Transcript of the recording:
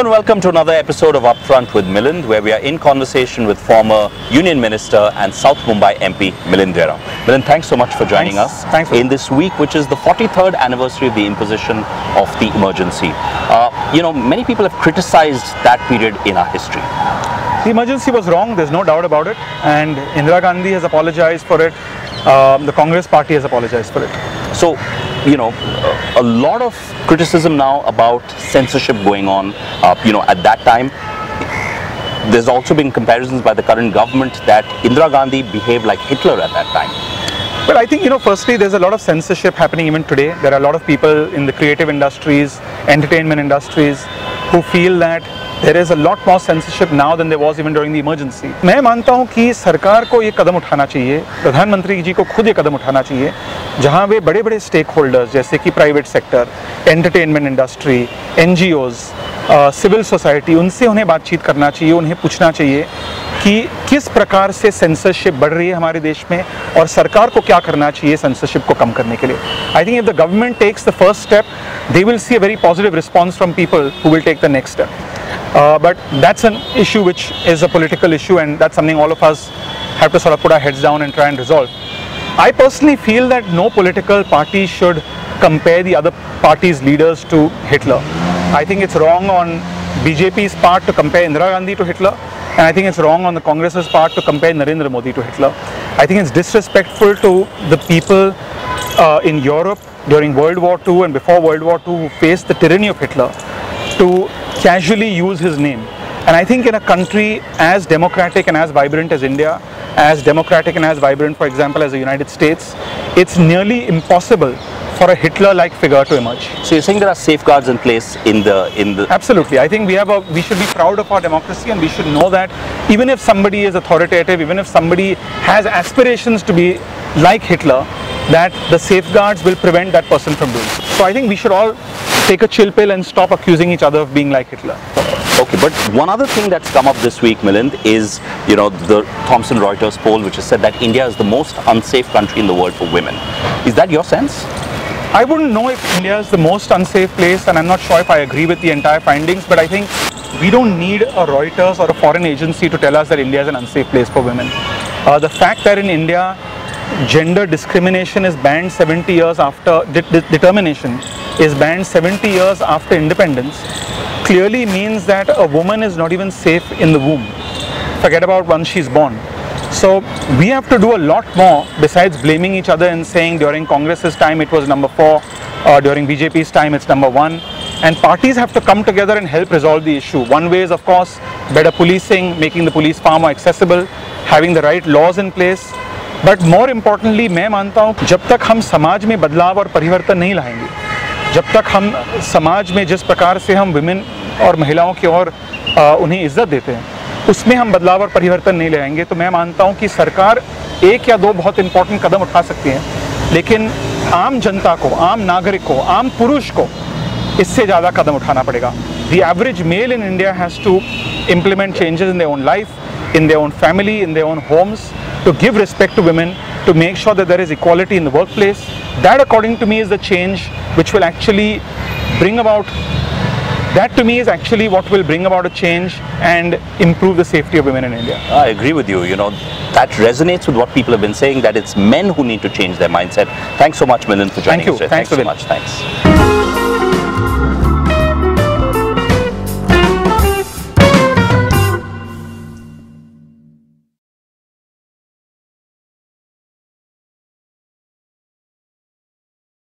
Hello and welcome to another episode of Upfront with Milind, where we are in conversation with former Union Minister and South Mumbai MP Milind Deora. Milind, thanks so much for joining us in this week, which is the 43rd anniversary of the imposition of the emergency. Many people have criticized that period in our history. The emergency was wrong, there's no doubt about it, and Indira Gandhi has apologized for it. The Congress party has apologized for it. So, a lot of criticism now about censorship going on, at that time. There's also been comparisons by the current government that Indira Gandhi behaved like Hitler at that time. Well, I think, firstly, there's a lot of censorship happening even today. There are a lot of people in the creative industries, entertainment industries, who feel that there is a lot more censorship now than there was even during the emergency. मैं मानता हूँ कि सरकार को ये कदम उठाना चाहिए, प्रधानमंत्री जी को खुद ये कदम उठाना चाहिए, जहाँ वे बड़े-बड़े स्टेक होल्डर्स जैसे कि private sector, entertainment industry, NGOs, civil society, उनसे उन्हें बातचीत करना चाहिए, उन्हें पूछना चाहिए कि किस प्रकार से सेंसरशिप बढ़ रही है हमारे देश में और सरकार को क्या करना चाहिए सेंसरशिप को कम करने के लिए. I think if the government takes the first step, they will see a very positive response from people who will take the next step. But that's an issue which is a political issue, and that's something all of us have to sort of put our heads down and try and resolve. I personally feel that no political party should compare the other party's leaders to Hitler. I think it's wrong on BJP's part to compare Indira Gandhi to Hitler, and I think it's wrong on the Congress's part to compare Narendra Modi to Hitler. I think it's disrespectful to the people in Europe during World War II and before World War II who faced the tyranny of Hitler to casually use his name. And I think in a country as democratic and as vibrant as India, as democratic and as vibrant, for example, as the United States, it's nearly impossible for a Hitler-like figure to emerge. So you're saying there are safeguards in place in the... Absolutely. I think we should be proud of our democracy, and we should know that even if somebody is authoritative, even if somebody has aspirations to be like Hitler, that the safeguards will prevent that person from doing so. So I think we should all take a chill pill and stop accusing each other of being like Hitler. Okay, but one other thing that's come up this week, Milind, is the Thomson Reuters poll, which has said that India is the most unsafe country in the world for women. Is that your sense? I wouldn't know if India is the most unsafe place, and I'm not sure if I agree with the entire findings, but I think we don't need a Reuters or a foreign agency to tell us that India is an unsafe place for women. The fact that in India gender discrimination is banned 70 years after, determination is banned 70 years after independence, clearly means that a woman is not even safe in the womb. Forget about once she's born. So we have to do a lot more besides blaming each other and saying during Congress's time it was number 4, during BJP's time it's number 1. And parties have to come together and help resolve the issue. One way is, of course, better policing, making the police far more accessible, having the right laws in place. But more importantly, मैं मानता हूँ जब तक हम समाज में बदलाव और परिवर्तन नहीं लाएंगे, जब तक हम समाज में जिस प्रकार से हम विमेन और महिलाओं की ओर उन्हें इज्जत देते हैं, उसमें हम बदलाव और परिवर्तन नहीं लाएंगे, तो मैं मानता हूँ कि सरकार एक या दो बहुत इंपॉर्टेंट कदम उठा सकती है, लेकिन आम जनता को, आम नागरिक को, आम पुरुष को इससे ज़्यादा कदम उठाना पड़ेगा. The average male in India has to implement changes in their own life, in their own family, in their own homes, to give respect to women, to make sure that there is equality in the workplace. That, according to me, is the change which will actually bring about, that to me is actually what will bring about a change and improve the safety of women in India. I agree with you. That resonates with what people have been saying, that it's men who need to change their mindset. Thanks so much, Milind, for joining us. Thank you. Thanks so much. Thanks.